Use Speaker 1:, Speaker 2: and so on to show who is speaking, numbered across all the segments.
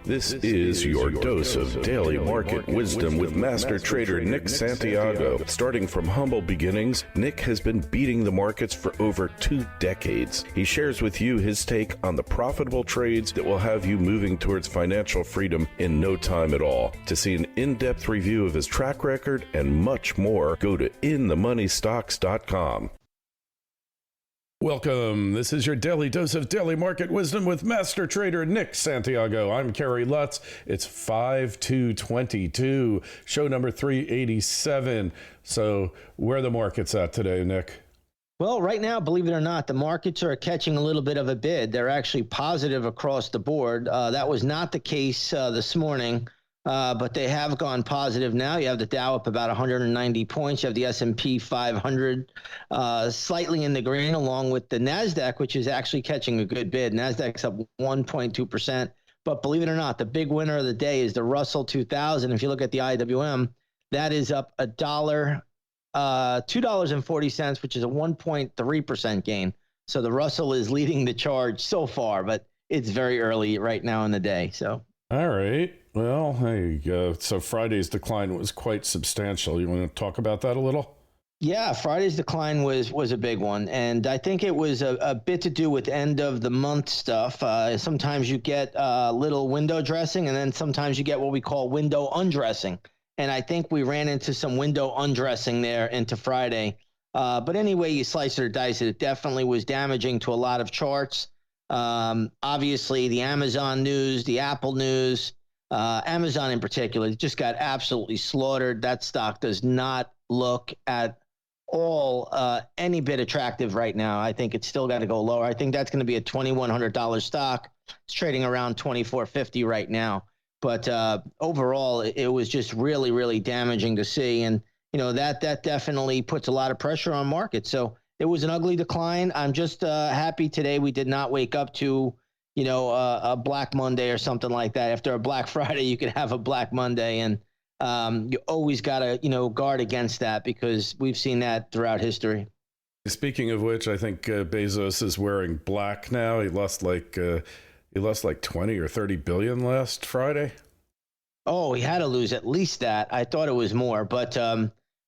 Speaker 1: This is your dose of daily market wisdom with master trader Nick Santiago. Starting from humble beginnings, Nick has been beating the markets for over 2 decades. He shares with you his take on the profitable trades that will have you moving towards financial freedom in no time at all. To see an in-depth review of his track record and much more, go to inthemoneystocks.com. Welcome. This is your daily dose of daily market wisdom with master trader Nick Santiago. I'm Kerry Lutz. It's 5/2/22, show number 387. So where are the markets at today, Nick?
Speaker 2: Well, right now, believe it or not, the markets are catching a little bit of a bid. They're actually positive across the board. That was not the case this morning, but they have gone positive now. You have the Dow up about 190 points. You have the S&P 500 slightly in the green, along with the NASDAQ, which is actually catching a good bid. NASDAQ's up 1.2%. But believe it or not, the big winner of the day is the Russell 2000. If you look at the IWM, that is up $2.40, which is a 1.3% gain. So the Russell is leading the charge so far, but it's very early right now in the day. So.
Speaker 1: All right. Well, there you go. So Friday's decline was quite substantial. You want to talk about that a little?
Speaker 2: Yeah, Friday's decline was a big one. And I think it was a bit to do with end of the month stuff. Sometimes you get little window dressing, and then sometimes you get what we call window undressing. And I think we ran into some window undressing there into Friday. But anyway, you slice it or dice it, it definitely was damaging to a lot of charts. Obviously, the Amazon news, the Apple news, Amazon in particular, just got absolutely slaughtered. That stock does not look at all any bit attractive right now. I think it's still got to go lower. I think that's going to be a $2,100 stock. It's trading around $2,450 right now. But overall, it was just really, really damaging to see. And, you know, that definitely puts a lot of pressure on markets. So it was an ugly decline. I'm just happy today we did not wake up to, you know, a Black Monday or something like that. After a Black Friday, you could have a Black Monday. And you always got to, you know, guard against that because we've seen that throughout history.
Speaker 1: Speaking of which, I think Bezos is wearing black now. He lost like 20 or 30 billion last Friday.
Speaker 2: Oh, he had to lose at least that. I thought it was more, but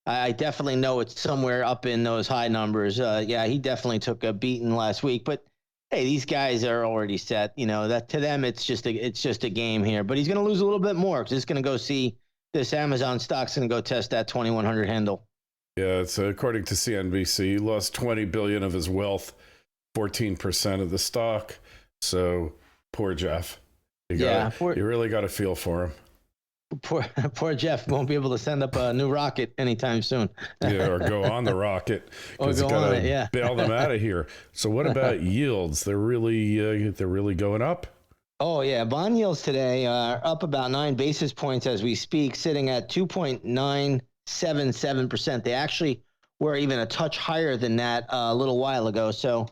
Speaker 2: I definitely know it's somewhere up in those high numbers. Yeah, he definitely took a beating last week. But hey, these guys are already set. You know that to them it's just a game here. But he's going to lose a little bit more because he's going to go see this Amazon stock's going to go test that 2,100 handle.
Speaker 1: Yeah, it's according to CNBC, he lost 20 billion of his wealth, 14% of the stock. So poor Jeff. You really got to feel for him.
Speaker 2: Poor Jeff won't be able to send up a new rocket anytime soon.
Speaker 1: Yeah, or go on the rocket
Speaker 2: because you got
Speaker 1: to bail them out of here. So what about yields? They're really going up.
Speaker 2: Oh yeah, bond yields today are up about 9 basis points as we speak, sitting at 2.977%. They actually were even a touch higher than that a little while ago. So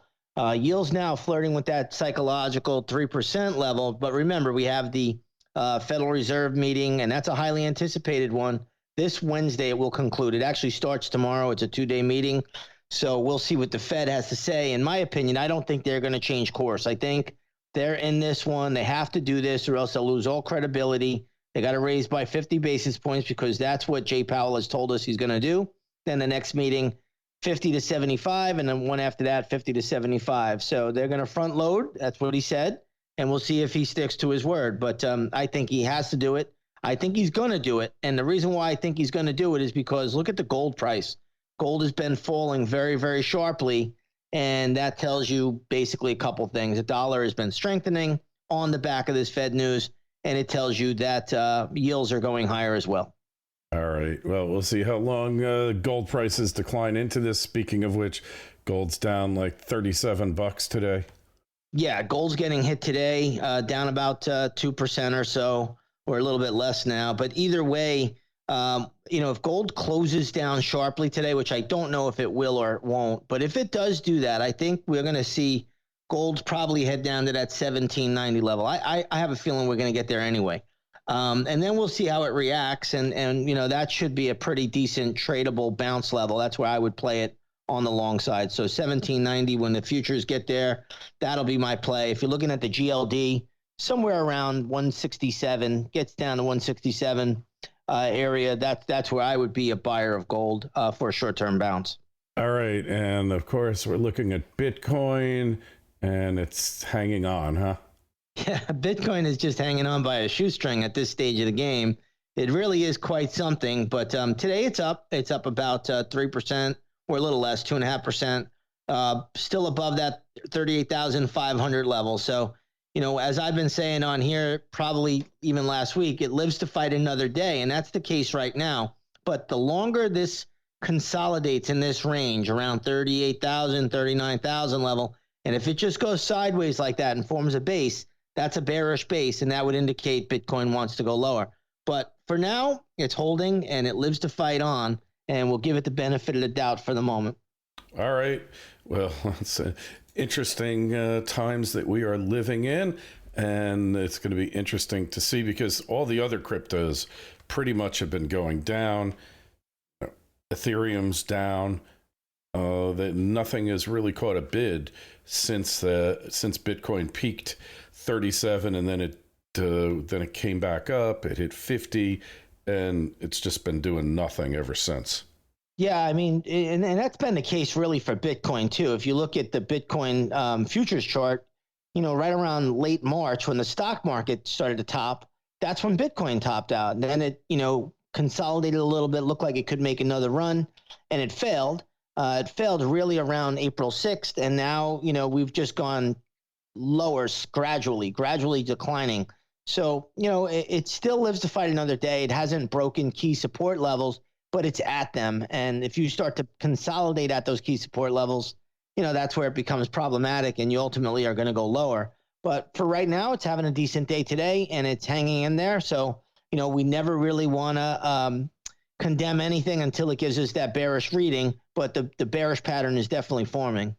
Speaker 2: yields now flirting with that psychological 3% level. But remember, we have the Federal Reserve meeting, and that's a highly anticipated one. This Wednesday, it will conclude. It actually starts tomorrow. It's a 2-day meeting. So we'll see what the Fed has to say. In my opinion, I don't think they're going to change course. I think they're in this one. They have to do this or else they'll lose all credibility. They got to raise by 50 basis points because that's what Jay Powell has told us he's going to do. Then the next meeting, 50 to 75, and then one after that, 50 to 75. So they're going to front load. That's what he said. And we'll see if he sticks to his word. But I think he has to do it. I think he's going to do it. And the reason why I think he's going to do it is because look at the gold price. Gold has been falling very, very sharply. And that tells you basically a couple things. The dollar has been strengthening on the back of this Fed news. And it tells you that yields are going higher as well.
Speaker 1: All right. Well, we'll see how long gold prices decline into this. Speaking of which, gold's down like $37 today.
Speaker 2: Yeah, gold's getting hit today, down about 2% or so, or a little bit less now. But either way, if gold closes down sharply today, which I don't know if it will or it won't, but if it does do that, I think we're going to see gold probably head down to that 1790 level. I have a feeling we're going to get there anyway. And then we'll see how it reacts. And that should be a pretty decent tradable bounce level. That's where I would play it on the long side. So 1790, when the futures get there, that'll be my play. If you're looking at the GLD, somewhere around 167, gets down to 167 area. That's where I would be a buyer of gold for a short-term bounce.
Speaker 1: All right. And of course, we're looking at Bitcoin, and it's hanging on, huh?
Speaker 2: Yeah, Bitcoin is just hanging on by a shoestring at this stage of the game. It really is quite something. But today it's up. It's up about 3% or a little less, 2.5%. Still above that 38,500 level. So, as I've been saying on here, probably even last week, it lives to fight another day. And that's the case right now. But the longer this consolidates in this range around 38,000, 39,000 level, and if it just goes sideways like that and forms a base, that's a bearish base, and that would indicate Bitcoin wants to go lower. But for now, it's holding, and it lives to fight on, and we'll give it the benefit of the doubt for the moment.
Speaker 1: All right. Well, it's interesting times that we are living in, and it's going to be interesting to see because all the other cryptos pretty much have been going down. Ethereum's down. That nothing has really caught a bid since Bitcoin peaked 37, and then it came back up. It hit 50, and it's just been doing nothing ever since.
Speaker 2: Yeah, I mean, and that's been the case really for Bitcoin too. If you look at the Bitcoin futures chart, right around late March when the stock market started to top, that's when Bitcoin topped out. And then it, consolidated a little bit, looked like it could make another run, and it failed. It failed really around April 6th, and now, we've just gone lower gradually declining. So, it still lives to fight another day. It hasn't broken key support levels, but it's at them. And if you start to consolidate at those key support levels, that's where it becomes problematic, and you ultimately are going to go lower. But for right now, it's having a decent day today, and it's hanging in there. So, we never really want to condemn anything until it gives us that bearish reading, but the bearish pattern is definitely forming.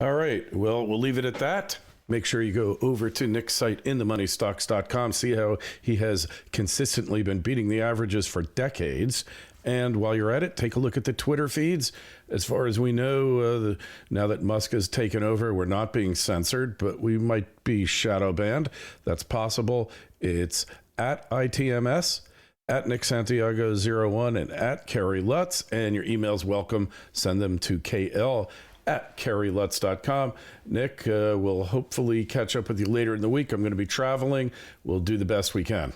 Speaker 1: All right. Well, we'll leave it at that. Make sure you go over to Nick's site, inthemoneystocks.com, see how he has consistently been beating the averages for decades. And while you're at it, take a look at the Twitter feeds. As far as we know, now that Musk has taken over, we're not being censored, but we might be shadow banned. That's possible. It's at ITMS, at Nick Santiago 01, and at Kerry Lutz. And your email's welcome. Send them to KL@kerrylutz.com. Nick, we'll hopefully catch up with you later in the week. I'm going to be traveling. We'll do the best we can.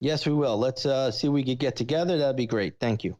Speaker 2: Yes, we will. Let's see if we could get together. That'd be great. Thank you.